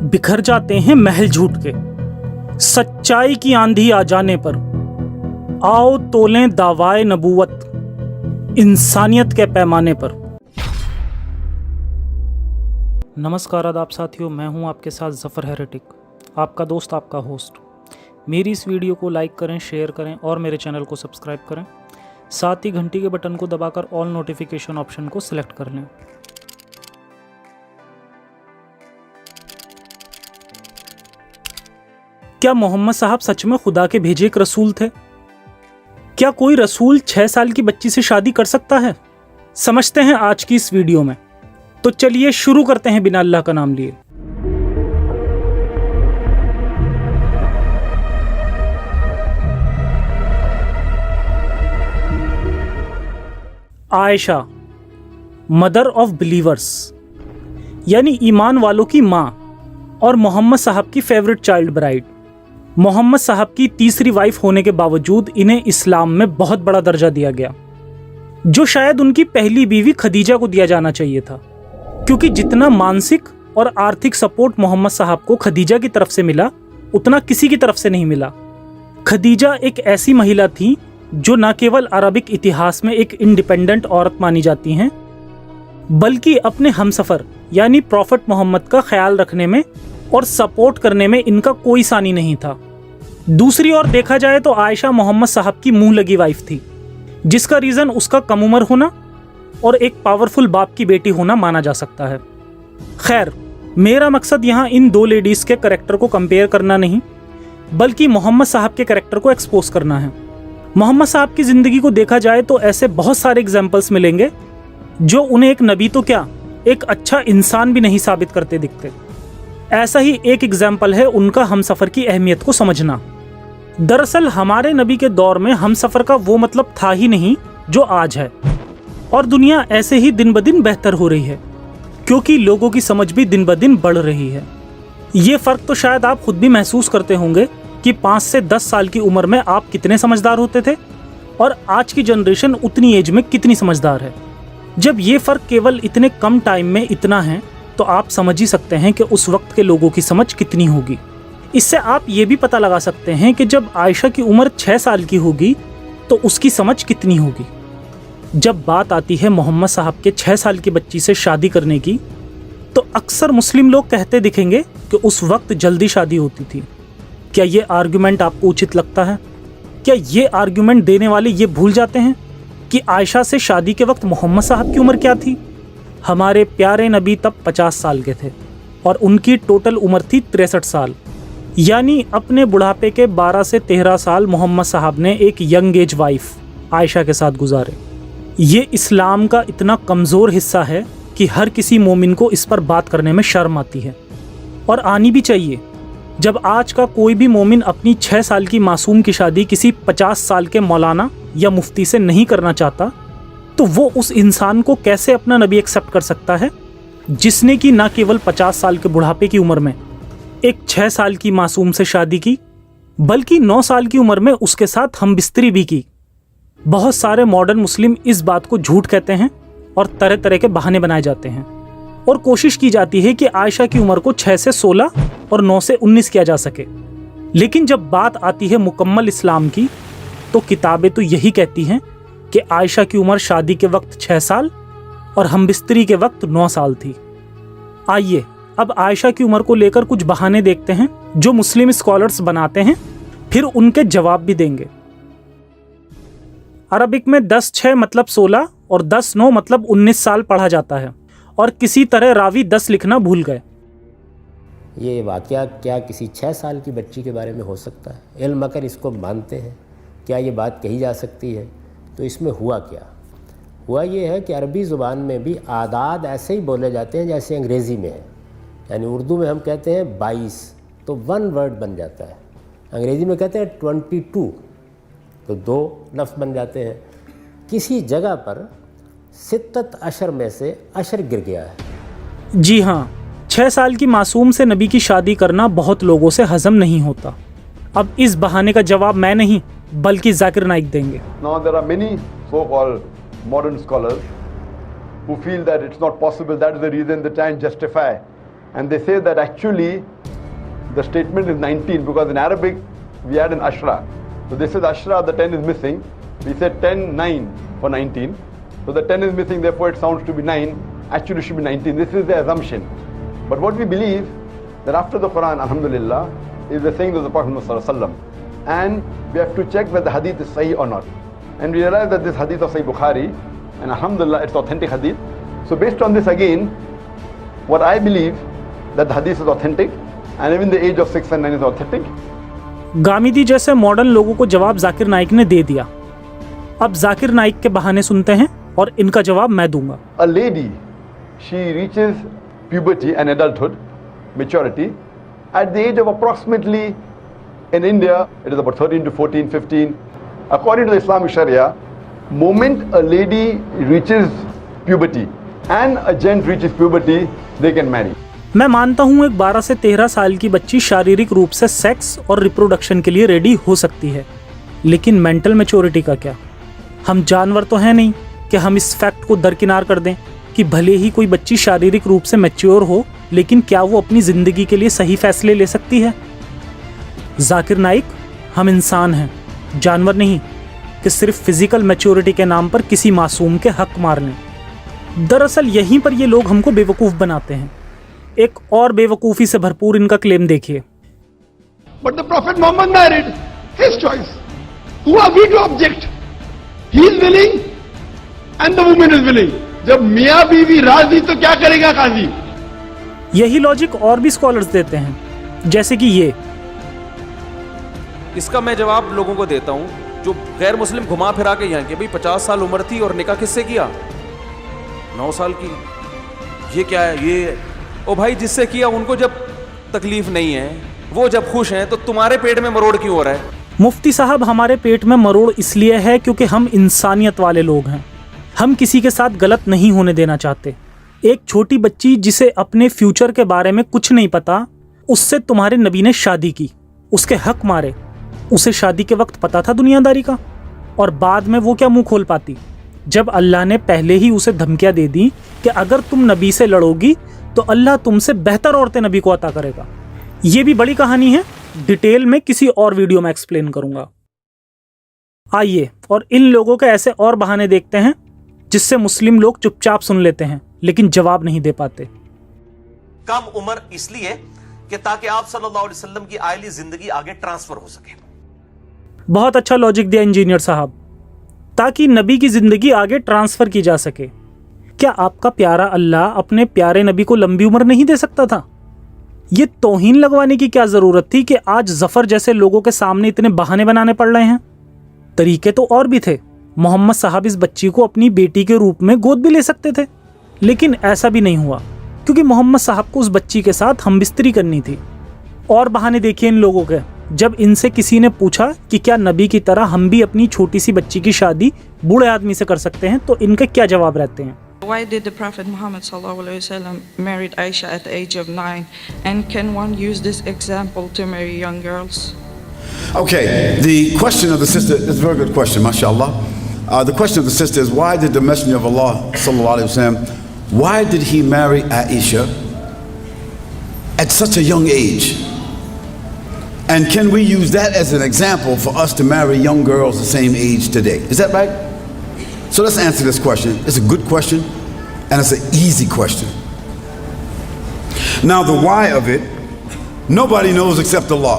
बिखर जाते हैं महल झूठ के, सच्चाई की आंधी आ जाने पर। आओ तोलें दावाए नबूवत इंसानियत के पैमाने पर। नमस्कार आदाब साथियों, मैं हूं आपके साथ ज़फ़र हेरेटिक, आपका दोस्त, आपका होस्ट। मेरी इस वीडियो को लाइक करें, शेयर करें और मेरे चैनल को सब्सक्राइब करें। साथ ही घंटी के बटन को दबाकर ऑल नोटिफिकेशन ऑप्शन को सिलेक्ट कर लें। क्या मोहम्मद साहब सच में खुदा के भेजे एक रसूल थे? क्या कोई रसूल 6 साल की बच्ची से शादी कर सकता है? समझते हैं आज की इस वीडियो में। तो चलिए शुरू करते हैं बिना अल्लाह का नाम लिए। आयशा, मदर ऑफ बिलीवर्स, यानी ईमान वालों की माँ और मोहम्मद साहब की फेवरेट चाइल्ड ब्राइड। मोहम्मद साहब की तीसरी वाइफ होने के बावजूद इन्हें इस्लाम में बहुत बड़ा दर्जा दिया गया, जो शायद उनकी पहली बीवी खदीजा को दिया जाना चाहिए था, क्योंकि जितना मानसिक और आर्थिक सपोर्ट मोहम्मद साहब को खदीजा की तरफ से मिला, उतना किसी की तरफ से नहीं मिला। खदीजा एक ऐसी महिला थी जो न केवल अरबिक इतिहास में एक इंडिपेंडेंट औरत मानी जाती हैं, बल्कि अपने हमसफर यानी प्रॉफेट मोहम्मद का ख्याल रखने में और सपोर्ट करने में इनका कोई सानी नहीं था। दूसरी ओर देखा जाए तो आयशा मोहम्मद साहब की मुंह लगी वाइफ थी, जिसका रीज़न उसका कम उम्र होना और एक पावरफुल बाप की बेटी होना माना जा सकता है। खैर, मेरा मकसद यहाँ इन दो लेडीज़ के कैरेक्टर को कंपेयर करना नहीं, बल्कि मोहम्मद साहब के कैरेक्टर को एक्सपोज करना है। मोहम्मद साहब की ज़िंदगी को देखा जाए तो ऐसे बहुत सारे एग्जाम्पल्स मिलेंगे जो उन्हें एक नबी तो क्या, एक अच्छा इंसान भी नहीं साबित करते दिखते। ऐसा ही एक एग्जाम्पल है उनका हमसफ़र की अहमियत को समझना। दरअसल हमारे नबी के दौर में हमसफ़र का वो मतलब था ही नहीं जो आज है, और दुनिया ऐसे ही दिन ब दिन बेहतर हो रही है, क्योंकि लोगों की समझ भी दिन ब दिन बढ़ रही है। ये फ़र्क तो शायद आप खुद भी महसूस करते होंगे कि 5 से 10 साल की उम्र में आप कितने समझदार होते थे और आज की जनरेशन उतनी एज में कितनी समझदार है। जब ये फ़र्क केवल इतने कम टाइम में इतना है, तो आप समझ ही सकते हैं कि उस वक्त के लोगों की समझ कितनी होगी। इससे आप ये भी पता लगा सकते हैं कि जब आयशा की उम्र 6 साल की होगी तो उसकी समझ कितनी होगी। जब बात आती है मोहम्मद साहब के 6 साल की बच्ची से शादी करने की, तो अक्सर मुस्लिम लोग कहते दिखेंगे कि उस वक्त जल्दी शादी होती थी। क्या ये आर्गुमेंट आपको उचित लगता है? क्या ये आर्गुमेंट देने वाले ये भूल जाते हैं कि आयशा से शादी के वक्त मोहम्मद साहब की उम्र क्या थी? हमारे प्यारे नबी तब 50 साल के थे और उनकी टोटल उम्र थी 63 साल, यानी अपने बुढ़ापे के 12 से 13 साल मोहम्मद साहब ने एक यंग एज वाइफ आयशा के साथ गुजारे। ये इस्लाम का इतना कमज़ोर हिस्सा है कि हर किसी मोमिन को इस पर बात करने में शर्म आती है, और आनी भी चाहिए। जब आज का कोई भी मोमिन अपनी 6 साल की मासूम की शादी किसी 50 साल के मौलाना या मुफ्ती से नहीं करना चाहता, तो वो उस इंसान को कैसे अपना नबी एक्सेप्ट कर सकता है, जिसने कि न केवल 50 साल के बुढ़ापे की उम्र में एक 6 साल की मासूम से शादी की, बल्कि 9 साल की उम्र में उसके साथ हमबिस्तरी भी की। बहुत सारे मॉडर्न मुस्लिम इस बात को झूठ कहते हैं और तरह तरह के बहाने बनाए जाते हैं, और कोशिश की जाती है कि आयशा की उम्र को 6 से 16 और 9 से 19 किया जा सके। लेकिन जब बात आती है मुकम्मल इस्लाम की, तो किताबें तो यही कहती हैं कि आयशा की उम्र शादी के वक्त 6 साल और हमबिस्तरी के वक्त 9 साल थी। आइए अब आयशा की उम्र को लेकर कुछ बहाने देखते हैं जो मुस्लिम स्कॉलर्स बनाते हैं, फिर उनके जवाब भी देंगे। अरबिक में 10-6 मतलब 16 और 10-9 मतलब 19 साल पढ़ा जाता है, और किसी तरह रावी 10 लिखना भूल गए। ये वाक़या क्या किसी 6 साल की बच्ची के बारे में हो सकता है? इल्म अगर इसको मानते हैं, क्या ये बात कही जा सकती है? तो इसमें हुआ क्या? हुआ ये है कि अरबी ज़ुबान में भी आदाद ऐसे ही बोले जाते हैं जैसे अंग्रेज़ी में है। यानी उर्दू में हम कहते हैं 22, तो 1 वर्ड बन जाता है। अंग्रेज़ी में कहते हैं 22, तो 2 लफ्ज़ बन जाते हैं। किसी जगह पर सित्तत अशर में से अशर गिर गया है। जी हाँ, 6 साल की मासूम से नबी की शादी करना बहुत लोगों से हज़म नहीं होता। अब इस बहाने का जवाब मैं नहीं बल्कि जाकिर नाइक देंगे। Now there are many so-called modern scholars who feel that it's not possible. That is the reason they try and justify and they say that actually the statement is 19 because in Arabic we add an ashra. So they said ashra, the 10 is missing. We said 10, 9 for 19. So the 10 is missing, therefore it sounds to be 9. Actually it should be 19. This is the assumption. But what we believe that after the Quran, alhamdulillah, is the saying of the Prophet Muhammad sallallahu alaihi wasallam. And we have to check whether the hadith is sahih or not. And we realize that this hadith of Sahih Bukhari, and alhamdulillah it's authentic hadith. So based on this again, what I believe that the hadith is authentic and even the age of 6 and 9 is authentic. गामिदी जैसे modern लोगों को जवाब जाकिर नाइक ने दे दिया। अब जाकिर नाइक के बहाने सुनते हैं और इनका जवाब मैं दूंगा। A lady, she reaches puberty and adulthood, maturity, at the age of approximately, in India, it is about 13 to 14, 15. According to the Islamic Sharia, moment a lady reaches puberty and a gent reaches puberty, they can marry. मैं मानता हूँ एक 12 से 13 साल की बच्ची शारीरिक रूप से सेक्स और रिप्रोडक्शन के लिए रेडी हो सकती है, लेकिन मेंटल मैच्योरिटी का क्या? हम जानवर तो हैं नहीं कि हम इस फैक्ट को दरकिनार कर दें कि भले ही कोई बच्ची शारीरिक रूप से मैच्योर हो, लेकिन क्या वो अपनी ज़िंदगी के लिए सही फैसले ले सकती है? जाकिर नाइक, हम इंसान हैं, जानवर नहीं कि सिर्फ फिजिकल मैच्योरिटी के नाम पर किसी मासूम के हक मार लें। दरअसल यहीं पर ये लोग हमको बेवकूफ़ बनाते हैं। एक और बेवकूफ़ी से भरपूर इनका क्लेम देखिए। But the Prophet Muhammad married, his choice. Who are we to object? He is willing and the woman is willing. जब मियाँ बीवी राजी तो क्या करेगा काजी? यही लॉजिक और भी स्कॉलर्स देते हैं, जैसे कि ये। इसका मैं जवाब लोगों को देता हूं जो गैर मुस्लिम घुमा फिरा के यहाँ के भाई 50 साल उम्र थी और निकाह किससे किया? 9 साल की। ये क्या है? ये ओ भाई जिससे किया उनको जब तकलीफ नहीं है, वो जब खुश हैं, तो तुम्हारे पेट में मरोड़ क्यों हो रहा है? मुफ्ती साहब, हमारे पेट में मरोड़ इसलिए है क्योंकि हम इंसानियत वाले लोग हैं। हम किसी के साथ गलत नहीं होने देना चाहते। एक छोटी बच्ची जिसे अपने फ्यूचर के बारे में कुछ नहीं पता, उससे तुम्हारे नबी ने शादी की, उसके हक मारे। उसे शादी के वक्त पता था दुनियादारी का, और बाद में वो क्या मुंह खोल पाती जब अल्लाह ने पहले ही उसे धमकियां दे दी कि अगर तुम नबी से लड़ोगी तो अल्लाह तुमसे बेहतर औरतें नबी को अता करेगा। ये भी बड़ी कहानी है, डिटेल में किसी और वीडियो में एक्सप्लेन करूंगा। आइए और इन लोगों के ऐसे और बहाने देखते हैं जिससे मुस्लिम लोग चुपचाप सुन लेते हैं लेकिन जवाब नहीं दे पाते। कम उम्र इसलिए कि ताकि आप सल्लल्लाहु अलैहि वसल्लम की आयली जिंदगी आगे ट्रांसफर हो सके। बहुत अच्छा लॉजिक दिया इंजीनियर साहब, ताकि नबी की जिंदगी आगे ट्रांसफर की जा सके। क्या आपका प्यारा अल्लाह अपने प्यारे नबी को लंबी उम्र नहीं दे सकता था? ये तौहीन लगवाने की क्या जरूरत थी कि आज जफर जैसे लोगों के सामने इतने बहाने बनाने पड़ रहे हैं? तरीके तो और भी थे। मोहम्मद साहब इस बच्ची को अपनी बेटी के रूप में गोद भी ले सकते थे, लेकिन ऐसा भी नहीं हुआ क्योंकि मोहम्मद साहब को उस बच्ची के साथ हमबिस्तरी करनी थी। और बहाने देखिए इन लोगों के। जब इनसे किसी ने पूछा कि क्या नबी की तरह हम भी अपनी छोटी सी बच्ची की शादी बूढ़े आदमी से कर सकते हैं, तो इनके क्या जवाब रहते हैं? Why did the Prophet Muhammad sallallahu alaihi wasallam married Aisha at the age of 9? And can one use this example to marry young girls? Okay, the question of the sister is a very good question, mashallah. The question of the sister is, why did the Messenger of Allah sallallahu alaihi wasallam, why did he marry Aisha at such a young age? And can we use that as an example for us to marry young girls the same age today? Is that right? So let's answer this question. It's a good question, and it's an easy question. Now the why of it, nobody knows except Allah.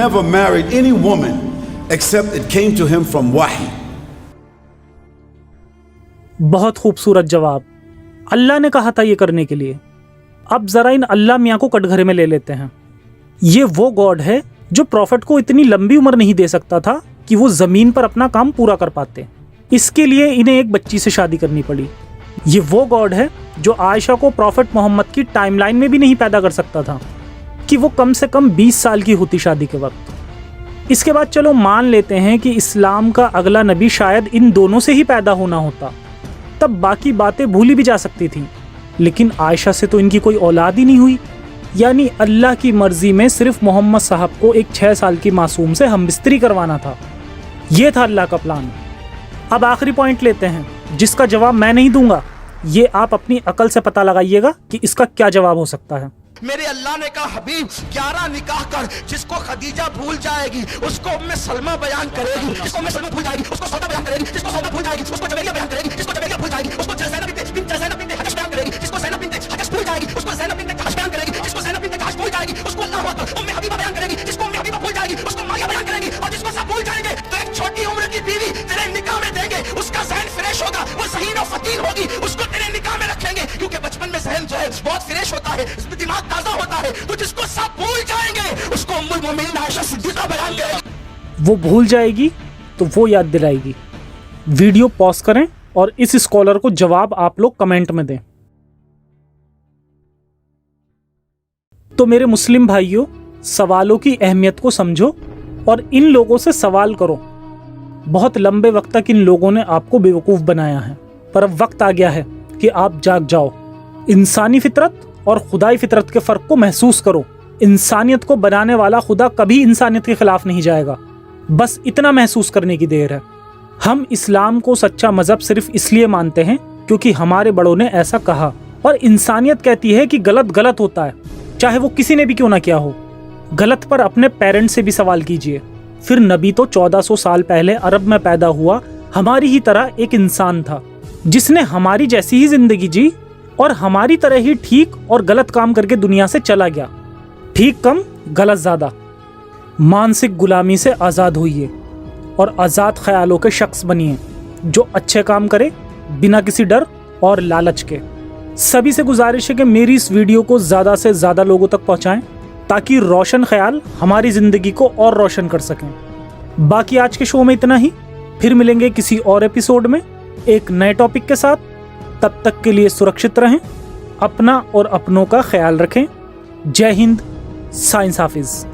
never married any woman except it came to him from wahi. बहुत खूबसूरत जवाब। अल्लाह ने कहा था ये करने के लिए। अब जरा इन अल्लाह मियाँ को कटघरे में ले लेते हैं। ये वो गॉड है जो प्रॉफिट को इतनी लंबी उम्र नहीं दे सकता था कि वो जमीन पर अपना काम पूरा कर पाते। इसके लिए इन्हें एक बच्ची से शादी करनी पड़ी। ये वो गॉड है जो आयशा को प्रॉफिट मोहम्मद की टाइमलाइन में भी नहीं पैदा कर सकता था कि वो कम से कम 20 साल की होती शादी के वक्त। इसके बाद चलो मान लेते हैं कि इस्लाम का अगला नबी शायद इन दोनों से ही पैदा होना होता, तब बाकी बातें भूली भी जा सकती थी। लेकिन आयशा से तो इनकी कोई औलाद ही नहीं हुई, यानी अल्लाह की मर्जी में सिर्फ मोहम्मद साहब को एक 6 साल की मासूम से हमबिस्तरी करवाना था। ये था अल्लाह का प्लान। अब आखिरी पॉइंट लेते हैं जिसका जवाब मैं नहीं दूंगा, ये आप अपनी अकल से पता लगाइएगा कि इसका क्या जवाब हो सकता है। मेरे अल्लाह ने कहा हबीब 11 निकाह कर, जिसको खदीजा भूल जाएगी उसको उम्मे सलमा बयान करेगी, जिसको उम्मे सलमा भूल जाएगी उसको सौदा बयान करेगी, जिसको सौदा भूल जाएगी उसको जवेरिया बयान करेगी, जिसको जवेरिया भूल जाएगी उसको ज़ैनब बिन्त हजश बयान करेगी, जिसको ज़ैनब बिन्त हजश भूल जाएगी उसको ज़ैनब बिन्त जहश बयान करेगी, जिसको ज़ैनब बिन्त जहश भूल जाएगी उसको अल्लाहु अकबर उम्मे हबीबा बयान करेगी, जिसको उम्मे हबीबा भूल जाएगी उसको मारिया बयान करेगी, और जिसको सब भूल जाएंगे तो एक छोटी उम्र की बीवी तेरे निकाह में देंगे, उसका ज़हन फ्रेश होगा, वो ज़हीन और फकीर होगी, उसको तेरे निकाह में रखेंगे, क्योंकि बचपन में ज़हन जो है बहुत फ्रेश होता है, दिमाग ताज़ा होता है, तो जिसको सब भूल जाएंगे उसको उम्मुल मोमिनीन आयशा सिद्दीका बयान करेगी। वो भूल जाएगी तो वो याद दिलाएगी। वीडियो पॉज करें और इस स्कॉलर को जवाब आप लोग कमेंट में दें। तो मेरे मुस्लिम भाइयों, सवालों की अहमियत को समझो और इन लोगों से सवाल करो। बहुत लंबे वक्त तक इन लोगों ने आपको बेवकूफ़ बनाया है, पर अब वक्त आ गया है कि आप जाग जाओ। इंसानी फितरत और खुदाई फितरत के फ़र्क को महसूस करो। इंसानियत को बनाने वाला खुदा कभी इंसानियत के खिलाफ नहीं जाएगा, बस इतना महसूस करने की देर है। हम इस्लाम को सच्चा मज़हब सिर्फ इसलिए मानते हैं क्योंकि हमारे बड़ों ने ऐसा कहा, और इंसानियत कहती है कि गलत गलत होता है, चाहे वो किसी ने भी क्यों ना किया हो। गलत पर अपने पेरेंट्स से भी सवाल कीजिए। फिर नबी तो 1400 साल पहले अरब में पैदा हुआ, हमारी ही तरह एक इंसान था जिसने हमारी जैसी ही जिंदगी जी और हमारी तरह ही ठीक और गलत काम करके दुनिया से चला गया। ठीक कम, गलत ज़्यादा। मानसिक गुलामी से आज़ाद होइए और आज़ाद ख्यालों के शख्स बनिए जो अच्छे काम करे बिना किसी डर और लालच के। सभी से गुजारिश है कि मेरी इस वीडियो को ज़्यादा से ज़्यादा लोगों तक पहुँचाएँ ताकि रोशन ख्याल हमारी ज़िंदगी को और रोशन कर सकें। बाकी आज के शो में इतना ही, फिर मिलेंगे किसी और एपिसोड में एक नए टॉपिक के साथ। तब तक के लिए सुरक्षित रहें, अपना और अपनों का ख्याल रखें। जय हिंद, साइंस हाफिज़।